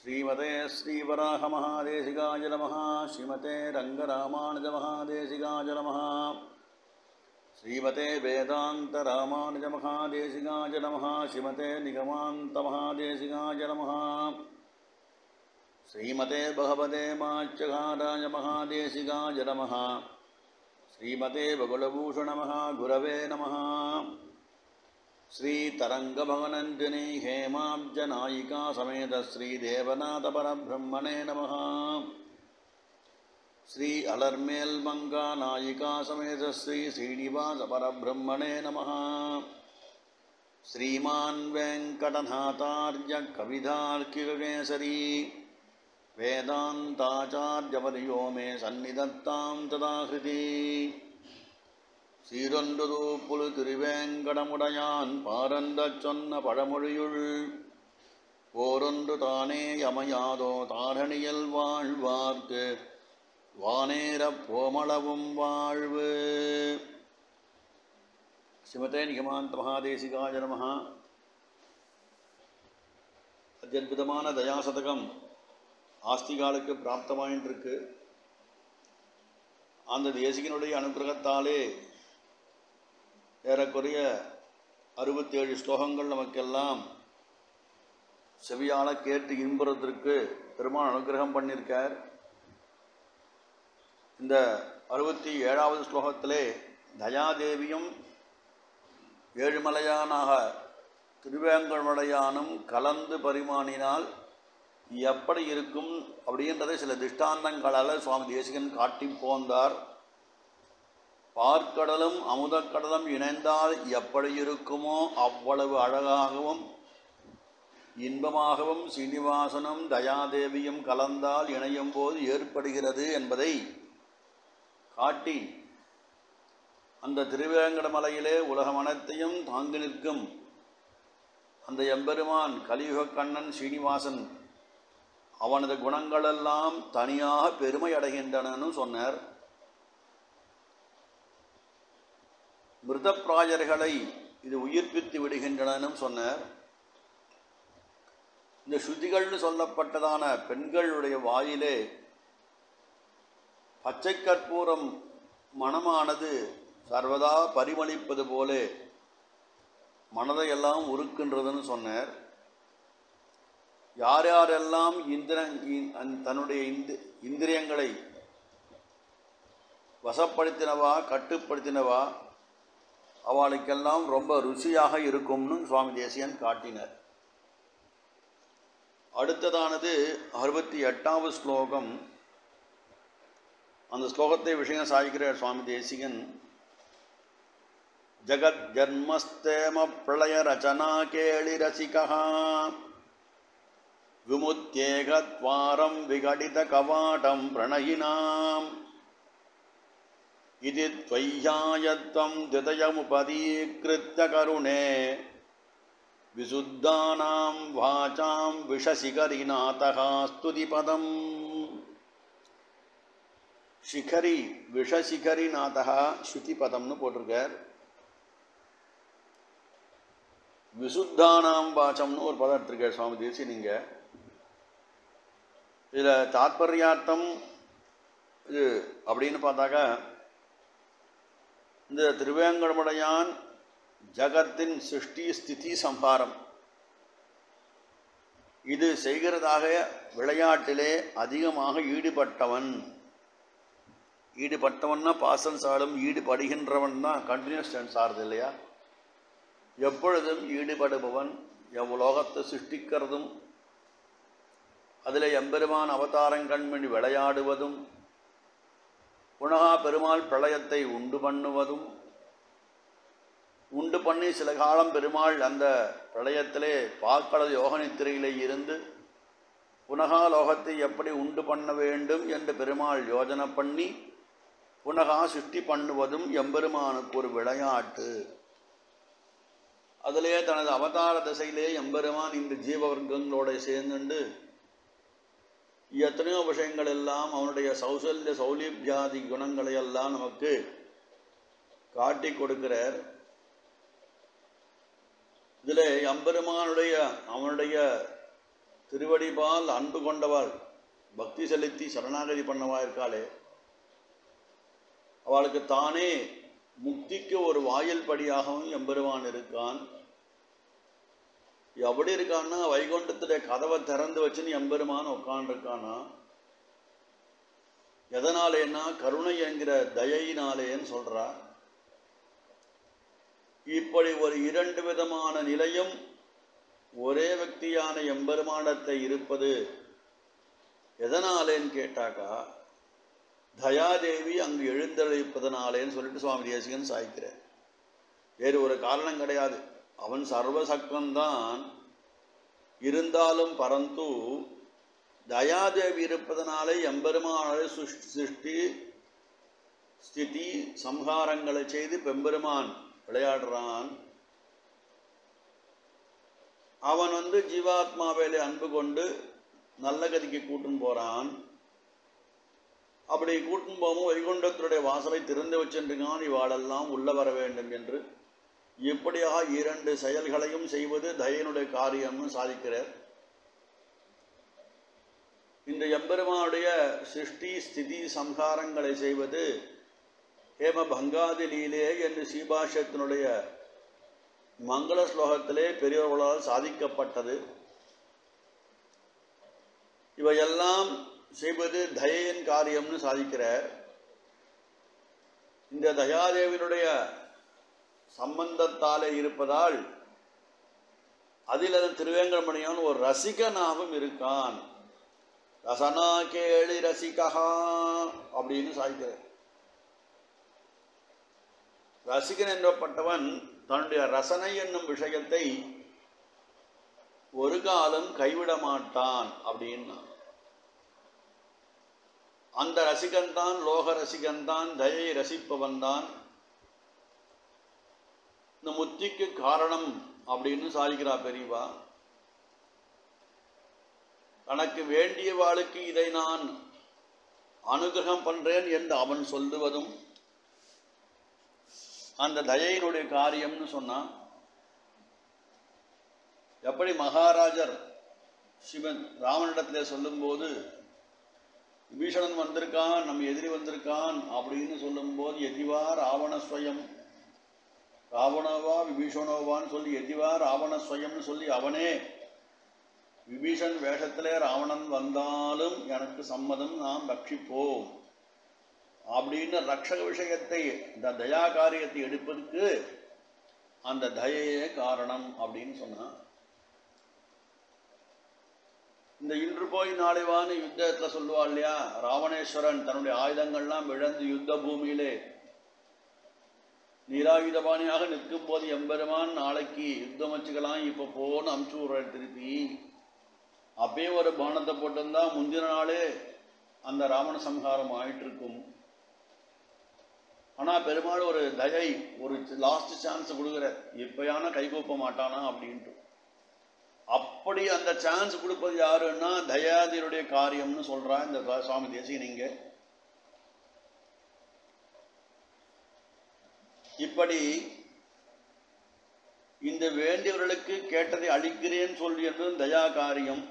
श्रीमते श्रीवराहमहादेशिकाय नमः। श्रीमते रङ्गरामानुजमहादेशिकाय नमः। श्रीमते वेदान्तरामानुजमहादेशिकाय नमः। श्रीमते निगमान्तमहादेशिकाय नमः। श्रीमते भगवते माच्यघाराय महादेशिकाय नमः। श्रीमते बगुलभूषणमहागुरवे नमः। श्री तरंगभवनंदिनी हेमाब्जनायिका समेत श्री देवनाथपरब्रह्मणे नमः। श्री अलर्मेल्मंगा नायिका समेत श्री श्रीनिवास परब्रह्मणे नमः। श्रीमान् वेंकटनाथार्य कवितार्किककेसरी वेदांताचार्यवर्यो मे सन्निधत्तां तदाकृति। சீரொன்றுதூ புலு திருவேங்கடமுடையான் பாரந்தச் சொன்ன பழமொழியுள் ஓரொன்று தானே யமையாதோ தாரணியல் வாழ்வார்க்கு வானேரப் போமளவும் வாழ்வு. ஸ்ரீமதே நிகமாந்த மகாதேசிகாய நமः. அத்யற்புதமான தயாசதகம் ஆஸ்திகாலுக்கு பிராப்தமாயின்றிருக்கு. அந்த தேசிகனுடைய அனுகிரகத்தாலே ஏறக்குறைய 67 ஸ்லோகங்கள் நமக்கெல்லாம் செவியால கேட்டு இன்புறத்திற்கு பெருமான் அனுகிரகம் பண்ணியிருக்கார். இந்த 67வது ஸ்லோகத்திலே தயாதேவியும் ஏழுமலையானாக திருவேங்கடமுடையானும் கலந்து பரிமாணினால் எப்படி இருக்கும் அப்படின்றதை சில திஷ்டாந்தங்களால் சுவாமி தேசிகன் காட்டி போந்தார். பார்க்கடலும் அமுதக்கடலும் இணைந்தால் எப்படி இருக்குமோ அவ்வளவு அழகாகவும் இன்பமாகவும் சீனிவாசனும் தயாதேவியும் கலந்தால் இணையும் போது ஏற்படுகிறது என்பதை காட்டி அந்த திருவேங்கடமலையிலே உலகம் அனைத்தையும் தாங்கி நிற்கும் அந்த எம்பெருமான் கலியுக கண்ணன் சீனிவாசன் அவனது குணங்களெல்லாம் தனியாக பெருமை அடைகின்றனன்னு சொன்னார். மிருதப்பிராயர்களை இது உயிர்ப்பித்து விடுகின்றனும் சொன்னார். இந்த ஸ்ருதிகள்னு சொல்லப்பட்டதான பெண்களுடைய வாயிலே பச்சை கற்பூரம் மனமானது சர்வதா பரிமளிப்பது போல மனதையெல்லாம் உருக்கின்றதுன்னு சொன்னார். யார் யாரெல்லாம் தன்னுடைய இந்திரியங்களை வசப்படுத்தினவா கட்டுப்படுத்தினவா அவளுக்கெல்லாம் ரொம்ப ருசியாக இருக்கும்னு சுவாமி தேசிகன் காட்டினார். அடுத்ததானது 68வது ஸ்லோகம். அந்த ஸ்லோகத்தை விஷயம் சாய்க்கிறார் சுவாமி தேசிகன். ஜகத் ஜன்மஸ்தேம பிரளய ரச்சனா கேளி ரசிகா விமுத்யேகத்வாரம் விகடித கவாடம் பிரணயினாம் இது த்வையாயத்வம் திதயமுபதீக்ருத்ய கருணே விசுத்தானாம் வாசாம் விஷசிகரிநாதः ஸ்துதிபதம். சிகரி விஷசிகரிநாதः ஸ்ருதிபதம்னு போட்டிருக்கார். விசுத்தானாம் வாசம்னு ஒரு பதம் எடுத்திருக்கார் சுவாமி தேசி. நீங்கள் இதில் தாத்பர்யார்த்தம் இது அப்படின்னு பார்த்தாக்கா இந்த திருவேங்கடமுடையான் ஜகத்தின் சிருஷ்டி ஸ்திதி சம்ஹாரம் இது செய்கிறதாக விளையாட்டிலே அதிகமாக ஈடுபட்டவன்னா பாசன் சாலும் ஈடுபடுகின்றவன் தான் கண்டினியூஸ் டென்ஸ் ஆறுது இல்லையா. எப்பொழுதும் ஈடுபடுபவன் எவ்வளோகத்தை சிருஷ்டிக்கிறதும் அதில் எம்பெருமான் அவதாரங்கண்மணி விளையாடுவதும் புனகா பெருமாள் பிரளயத்தை உண்டு பண்ணுவதும் உண்டு பண்ணி சில காலம் பெருமாள் அந்த பிரளயத்திலே பாக்கடல் யோகநித்திரையிலே இருந்து புனகா லோகத்தை எப்படி உண்டு பண்ண வேண்டும் என்று பெருமாள் யோஜனை பண்ணி புனகா சிருஷ்டி பண்ணுவதும் எம்பெருமானுக்கு ஒரு விளையாட்டு. அதிலே தனது அவதார திசையிலே எம்பெருமான் இந்த ஜீவவர்க்கங்களோட சேர்ந்துண்டு எத்தனையோ விஷயங்கள் எல்லாம் அவனுடைய சௌசல்ய சௌலபியாதி குணங்களையெல்லாம் நமக்கு காட்டி கொடுக்கிறார். இதில் எம்பெருமானுடைய அவனுடைய திருவடிபால் அன்பு கொண்டவாள், பக்தி செலுத்தி சரணாகதி பண்ணவா இருக்காளே, அவளுக்கு தானே முக்திக்கு ஒரு வாயில் படியாகவும் எம்பெருமான் இருக்கான். எப்படி இருக்கான்னா, வைகுண்டத்துடைய கதவை திறந்து வச்சுன்னு எம்பெருமான் உட்காண்டிருக்கானா. எதனாலேன்னா கருணை என்கிற தயையினாலேன்னு சொல்றா. இப்படி ஒரு இரண்டு விதமான நிலையும் ஒரே వ్యక్తిயான எம்பெருமானத்தை இருப்பது எதனாலேன்னு கேட்டாக்கா, தயாதேவி அங்கு எழுந்தளிப்பதனாலேன்னு சொல்லிட்டு சுவாமி தேசிகன் சாய்க்கிறார். வேறு ஒரு காரணம் கிடையாது. அவன் சர்வசக்தன்தான். இருந்தாலும் பரந்து தயாதேவி இருப்பதனாலே எம்பெருமானாலே சிருஷ்டி ஸ்திதி சம்ஹாரங்களை செய்து பெம்பெருமான் விளையாடுறான். அவன் ஜீவாத்மாவேலே அன்பு கொண்டு நல்ல கதிக்கு கூட்டுன்னு போகிறான். அப்படி கூட்டுன்னு போகும் வைகுண்டத்துடைய வாசலை திறந்து வச்சிருக்கான். இவாளெல்லாம் உள்ள வர வேண்டும் என்று இப்படியாக இரண்டு செயல்களையும் செய்வது தயனுடைய காரியம்னு சாதிக்கிறார். இந்த எம்பெருமானுடைய சிருஷ்டி ஸ்திதி சம்ஹாரங்களை செய்வது ஹேம பங்காதி லீலே என்று ஸ்ரீபாஷ்யத்தினுடைய மங்கள ஸ்லோகத்திலே பெரியவர்களால் சாதிக்கப்பட்டது. இவையெல்லாம் செய்வது தயையின் காரியம்னு சாதிக்கிறார். இந்த தயாதேவினுடைய சம்பந்தத்தாலே இருப்பதால் அதில் அதன் திருவேங்கடமணியான் ஒரு ரசிகனாகவும் இருக்கான். ரசனா கேளி ரசிகா அப்படின்னு சாதிக்கிறார். ரசிகன் என்றப்பட்டவன் தன்னுடைய ரசனை என்னும் விஷயத்தை ஒரு காலம் கைவிட மாட்டான் அப்படின்னா. அந்த ரசிகன்தான் லோக ரசிகன்தான், தயை ரசிப்பவன் தான் இந்த முத்திக்கு காரணம் அப்படின்னு சாதிக்கிறார் பெரியவா. தனக்கு வேண்டியவாளுக்கு இதை நான் அனுகிரகம் பண்றேன் என்று அவன் சொல்லுவதும் அந்த தயையினுடைய காரியம்னு சொன்னான். எப்படி மகாராஜர் சிவன் ராவனிடத்திலே சொல்லும்போது, விபீஷணன் வந்திருக்கான், நம் எதிரி வந்திருக்கான் அப்படின்னு சொல்லும்போது, எதிவா ராவணஸ்வயம், ராவணவா விபீஷணோவான்னு சொல்லி எதிவா ராவணஸ்வயம்னு சொல்லி அவனே விபீஷன் வேஷத்திலே ராவணன் வந்தாலும் எனக்கு சம்மதம், நாம் ரட்சிப்போம் அப்படின்னு ரட்சக விஷயத்தை, இந்த தயா காரியத்தை எடுப்பதற்கு அந்த தயையே காரணம் அப்படின்னு சொன்னான். இந்த இன்று போய் நாளைவான்னு யுத்தத்தில் சொல்லுவாள் இல்லையா, ராவணேஸ்வரன் தன்னுடைய ஆயுதங்கள்லாம் இழந்து யுத்த பூமியிலே நீராயுதபாணியாக நிற்கும் போது எம்பெருமான் நாளைக்கு யுத்தம் வச்சுக்கலாம், இப்போ போன்னு அமுச்சு விடுற திருப்பி. அப்பயே ஒரு பானத்தை போட்டிருந்தா முந்தின நாளே அந்த ராவண சம்ஹாரம் ஆயிட்டு இருக்கும். ஆனால் பெருமாள் ஒரு தயை, ஒரு லாஸ்ட் சான்ஸ் கொடுக்குற, எப்பயான கைகூப்ப மாட்டானா அப்படின்ட்டு. அப்படி அந்த சான்ஸ் கொடுப்பது யாருன்னா தயாதியுடைய காரியம்னு சொல்றா இந்த சுவாமி தேசிகன். இப்படி இந்த வேண்டியவர்களுக்கு கேட்டதை அளிக்கிறேன் சொல்லி என்பது தயா காரியம்.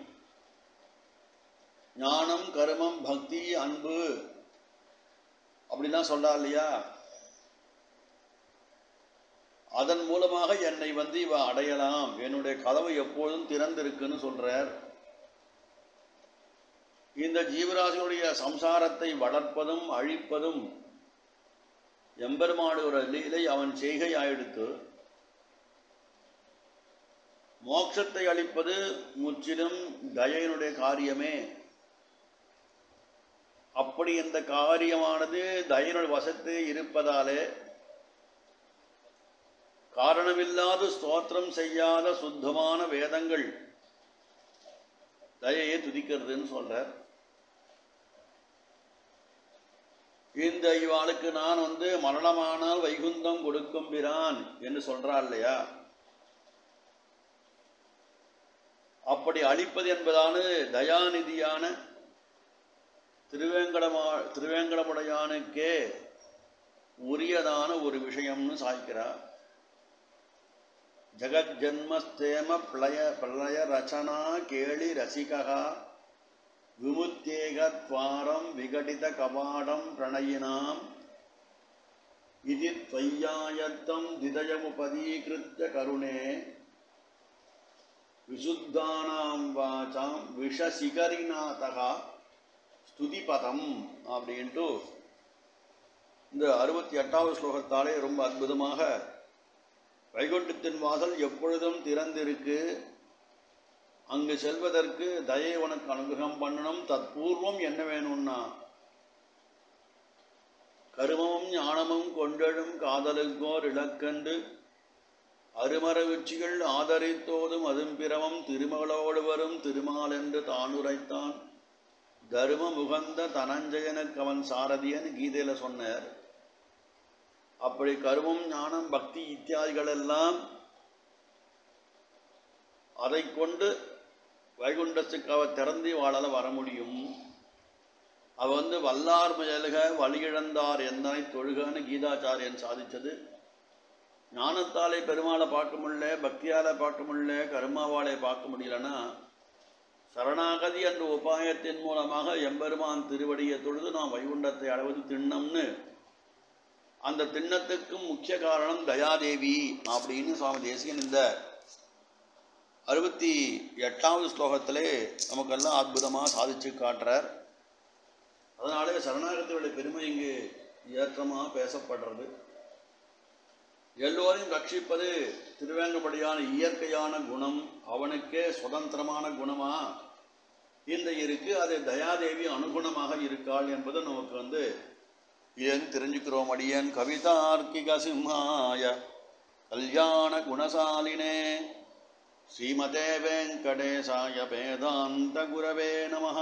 ஞானம் கர்மம் பக்தி அன்பு அப்படிலாம் சொல்றா இல்லையா, அதன் மூலமாக என்னை இவ அடையலாம், என்னுடைய கதவு எப்போதும் திறந்திருக்குன்னு சொல்றார். இந்த ஜீவராசிகளுடைய சம்சாரத்தை வளர்ப்பதும் அழிப்பதும் எம்பெருமானுடைய லீலை, அவன் செய்கை ஆயிடுத்து. மோட்சத்தை அளிப்பது முற்றிலும் தயையினுடைய காரியமே. அப்படி இந்த காரியமானது தயையினுடைய வசத்து இருப்பதாலே காரணமில்லாத ஸ்தோத்திரம் செய்யாத சுத்தமான வேதங்கள் தயையை துதிக்கிறதுன்னு சொல்றார். இந்த இவாளுக்கு நான் மரணமானால் வைகுந்தம் கொடுக்கும் பிரான் என்று சொல்றா இல்லையா, அப்படி அளிப்பது என்பதான தயாநிதியான திருவேங்கடமுடையானுக்கே உரியதான ஒரு விஷயம்னு சாய்க்கிறார். ஜகஜன்மஸ்தேம பிரளய ரச்சனா கேளி ரசிகா விமுத்தேகத்வாரம் விகடித கபாடம் பிரணயினாம் இதி த்வய்யாயத்தம் திதயமுபதீகிருத்ய கருணே விசுத்தானாம் வாசாம் விஷசிகரிநாதகா ஸ்துதிபதம் அப்படின்ட்டு இந்த 68வது ஸ்லோகத்தாலே ரொம்ப அற்புதமாக வைகுண்டத்தின் வாசல் எப்பொழுதும் திறந்திருக்கு, அங்கு செல்வதற்கு தயை உனக்கு அனுகிரகம் பண்ணணும். தற்பூர்வம் என்ன வேணும்னா கருமமும் ஞானமும் கொண்டெழும் காதலுக்கோர் இலக்கண்டு அருமர உச்சிகள் ஆதரித்தோதும் அதும்பிரமம் திருமகளோடு வரும் திருமால் என்று தான் உரைத்தான். தரும முகந்த தனஞ்சயனுக்கு அவன் சாரதியன் கீதையில் சொன்னார். அப்படி கருமம் ஞானம் பக்தி இத்தியாதிகள் எல்லாம் அதை கொண்டு வைகுண்டத்துக்கு அவ திறந்து வாழல வர முடியும். அவ வல்லார் முயல்க வழியிழந்தார் என்னை தொழுகன்னு கீதாச்சாரியன் சாதித்தது. ஞானத்தாலே பெருமாளை பார்க்க முடியல, பக்தியால் பார்க்க முடியல, கருமாவாலே பார்க்க முடியலன்னா சரணாகதி என்ற உபாயத்தின் மூலமாக எம்பெருமான் திருவடியை தொழுது நாம் வைகுண்டத்தை அடைவது திண்ணம்னு, அந்த திண்ணத்துக்கும் முக்கிய காரணம் தயாதேவி அப்படின்னு சுவாமி தேசிகன் இந்த 68வது ஸ்லோகத்திலே நமக்கெல்லாம் அற்புதமாக சாதிச்சு காட்டுறார். அதனாலே சரணாகத்தினுடைய பெருமை இங்கு ஏற்றமாக பேசப்படுறது. எல்லோரையும் ரட்சிப்பது திருவேங்கப்படியான இயற்கையான குணம், அவனுக்கே சுதந்திரமான குணமா இந்த இருக்கு. அது தயாதேவி அனுகுணமாக இருக்காள் என்பது நமக்கு ஏன் தெரிஞ்சுக்கிறோம். அடியன் கவிதார்க்கிக சிம்ஹாய கல்யாண குணசாலினே ஸ்ரீமதே வெங்கடேசாய வேதாந்த குரவே நமஹ.